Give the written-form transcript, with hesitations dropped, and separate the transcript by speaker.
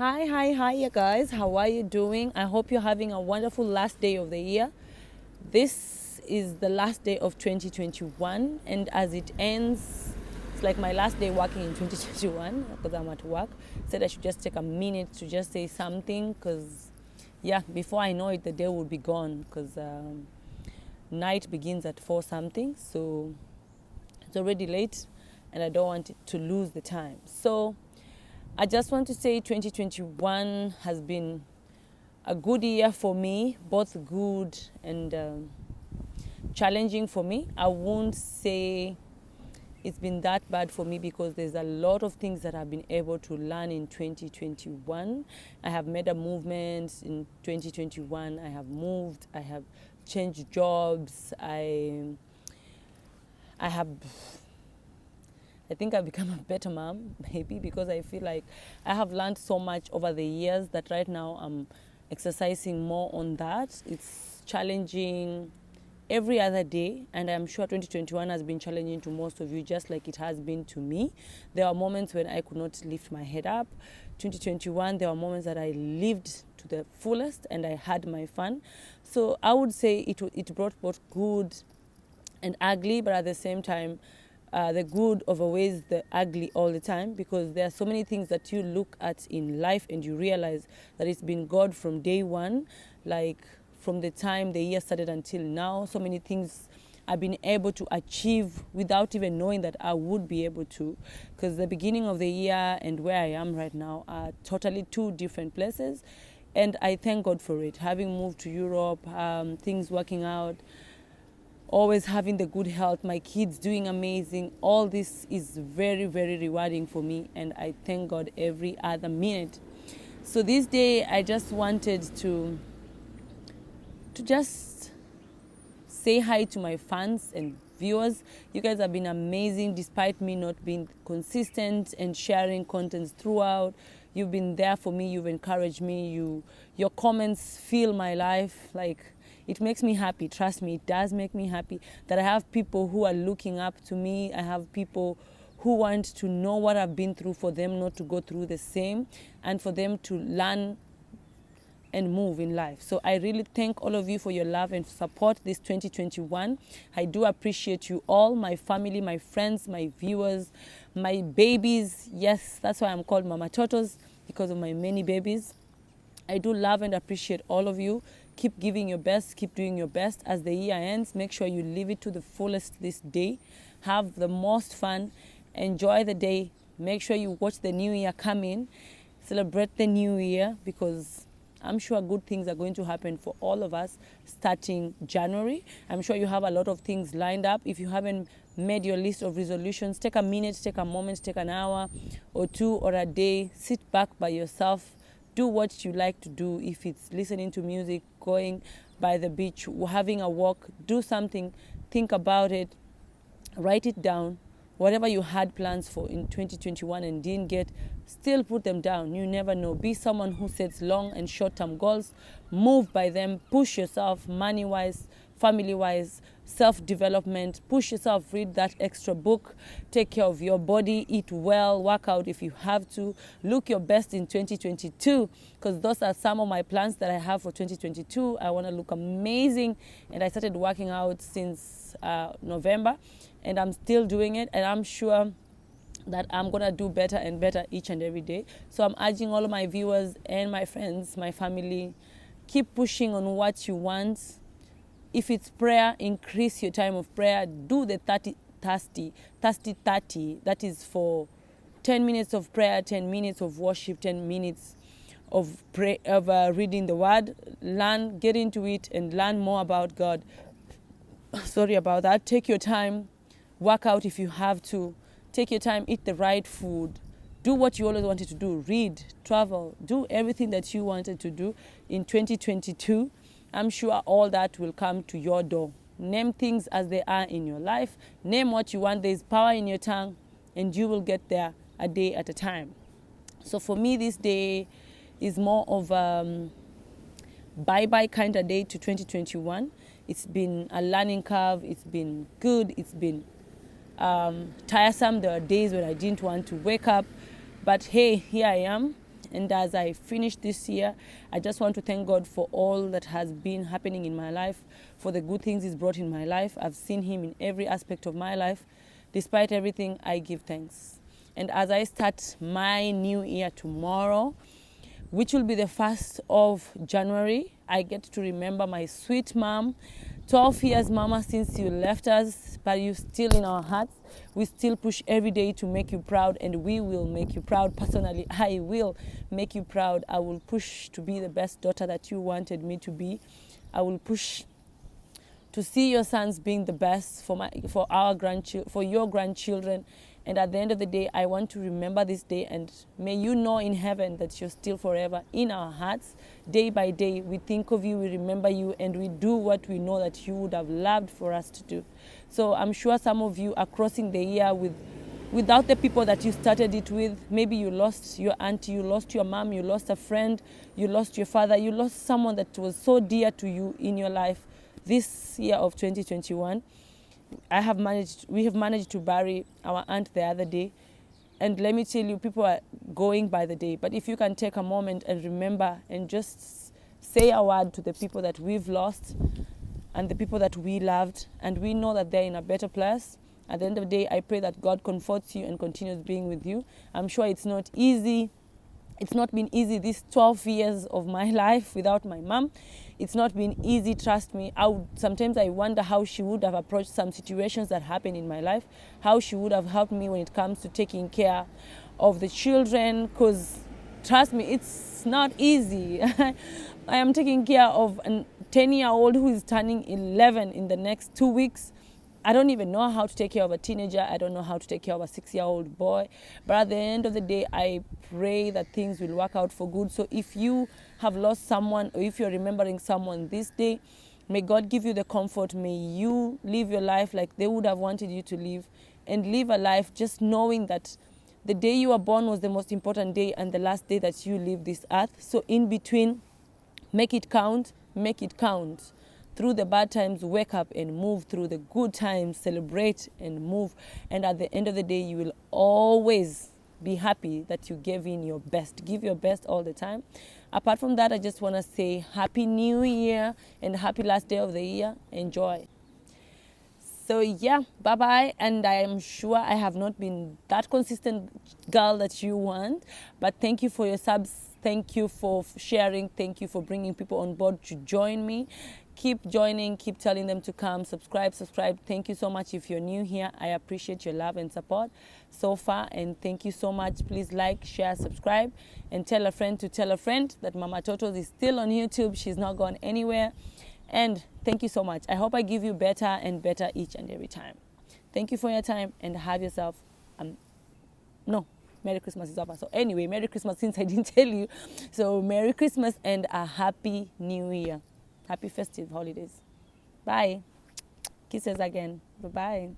Speaker 1: Hi, you guys. How are you doing? I hope you're having a wonderful last day of the year. This is the last day of 2021, and as it ends, it's like my last day working in 2021 because I'm at work. Said I should just take a minute to just say something because, yeah, before I know it, the day will be gone because night begins at 4 something. So it's already late, and I don't want it to lose the time. So I just want to say 2021 has been a good year for me, both good and challenging for me. I won't say it's been that bad for me because there's a lot of things that I've been able to learn in 2021. I have made a movement in 2021. I have moved. I have changed jobs. I think I've become a better mom, maybe, because I feel like I have learned so much over the years that right now I'm exercising more on that. It's challenging every other day, and I'm sure 2021 has been challenging to most of you, just like it has been to me. There are moments when I could not lift my head up. 2021, there were moments that I lived to the fullest and I had my fun. So I would say it brought both good and ugly, but at the same time, the good overweighs the ugly all the time, because there are so many things that you look at in life and you realize that it's been God from day one, like from the time the year started until now. So many things I've been able to achieve without even knowing that I would be able to, because the beginning of the year and where I am right now are totally two different places. And I thank God for it. Having moved to Europe, things working out, always having the good health, my kids doing amazing. All this is very, very rewarding for me, and I thank God every other minute. So this day, I just wanted to just say hi to my fans and viewers. You guys have been amazing despite me not being consistent and sharing content throughout. You've been there for me. You've encouraged me. Your comments fill my life. Like, it makes me happy. Trust me, it does make me happy that I have people who are looking up to me. I have people who want to know what I've been through, for them not to go through the same, and for them to learn and move in life. So I really thank all of you for your love and support this 2021. I do appreciate you all, my family, my friends, my viewers, my babies. Yes, that's why I'm called Mama Totos, because of my many babies. I do love and appreciate all of you. Keep giving your best, keep doing your best. As the year ends, make sure you live it to the fullest this day. Have the most fun. Enjoy the day. Make sure you watch the new year come in. Celebrate the new year, because I'm sure good things are going to happen for all of us starting January. I'm sure you have a lot of things lined up. If you haven't made your list of resolutions, take a minute, take a moment, take an hour or two or a day. Sit back by yourself. Do what you like to do. If it's listening to music, going by the beach, having a walk, do something, think about it, write it down. Whatever you had plans for in 2021 and didn't get, still put them down. You never know. Be someone who sets long and short-term goals. Move by them. Push yourself money-wise, family-wise, self-development. Push yourself. Read that extra book. Take care of your body. Eat well. Work out if you have to. Look your best in 2022, because those are some of my plans that I have for 2022. I want to look amazing, and I started working out since November. And I'm still doing it, and I'm sure that I'm going to do better and better each and every day. So I'm urging all of my viewers and my friends, my family, keep pushing on what you want. If it's prayer, increase your time of prayer. Do the 30. That is for 10 minutes of prayer, 10 minutes of worship, 10 minutes of reading the word. Learn, get into it, and learn more about God. Sorry about that. Take your time. Work out if you have to. Take your time, eat the right food. Do what you always wanted to do. Read, travel, do everything that you wanted to do in 2022. I'm sure all that will come to your door. Name things as they are in your life. Name what you want. There's power in your tongue, and you will get there a day at a time. So for me, this day is more of a bye-bye kind of day to 2021. It's been a learning curve. It's been good. It's been tiresome. There are days when I didn't want to wake up, but hey, here I am. And as I finish this year, I just want to thank God for all that has been happening in my life, for the good things He's brought in my life. I've seen Him in every aspect of my life. Despite everything, I give thanks. And as I start my new year tomorrow, which will be the 1st of January, I get to remember my sweet mom. 12 years, Mama, since you left us, but you're still in our hearts. We still push every day to make you proud, and we will make you proud. Personally, I will make you proud. I will push to be the best daughter that you wanted me to be. I will push to see your sons being the best for your grandchildren. And at the end of the day, I want to remember this day, and may you know in heaven that you're still forever in our hearts. Day by day, we think of you, we remember you, and we do what we know that you would have loved for us to do. So I'm sure some of you are crossing the year without the people that you started it with. Maybe you lost your auntie, you lost your mom, you lost a friend, you lost your father, you lost someone that was so dear to you in your life. This year of 2021, we have managed to bury our aunt the other day. And let me tell you, people are going by the day. But if you can take a moment and remember and just say a word to the people that we've lost and the people that we loved, and we know that they're in a better place. At the end of the day, I pray that God comforts you and continues being with you. I'm sure it's not easy. It's not been easy these 12 years of my life without my mom. It's not been easy, trust me. Sometimes I wonder how she would have approached some situations that happened in my life, how she would have helped me when it comes to taking care of the children, because trust me, it's not easy. I am taking care of a 10-year-old who is turning 11 in the next 2 weeks. I don't even know how to take care of a teenager. I don't know how to take care of a 6-year-old boy. But at the end of the day, I pray that things will work out for good. So if you have lost someone, or if you're remembering someone this day, may God give you the comfort. May you live your life like they would have wanted you to live, and live a life just knowing that the day you were born was the most important day and the last day that you leave this earth. So in between, make it count, make it count. Through the bad times, wake up and move. Through the good times, celebrate and move. And at the end of the day, you will always be happy that you gave in your best. Give your best all the time. Apart from that, I just want to say Happy New Year and happy last day of the year. Enjoy. So yeah, bye-bye. And I am sure I have not been that consistent girl that you want. But thank you for your subs. Thank you for sharing. Thank you for bringing people on board to join me. Keep joining, keep telling them to come, subscribe. Thank you so much if you're new here. I appreciate your love and support so far, and thank you so much. Please like, share, subscribe, and tell a friend to tell a friend that Mama Totos is still on YouTube. She's not gone anywhere. And thank you so much. I hope I give you better and better each and every time. Thank you for your time, and have yourself Merry Christmas is over. So anyway, Merry Christmas since I didn't tell you. So Merry Christmas and a Happy New Year. Happy festive holidays. Bye. Kisses again. Bye-bye.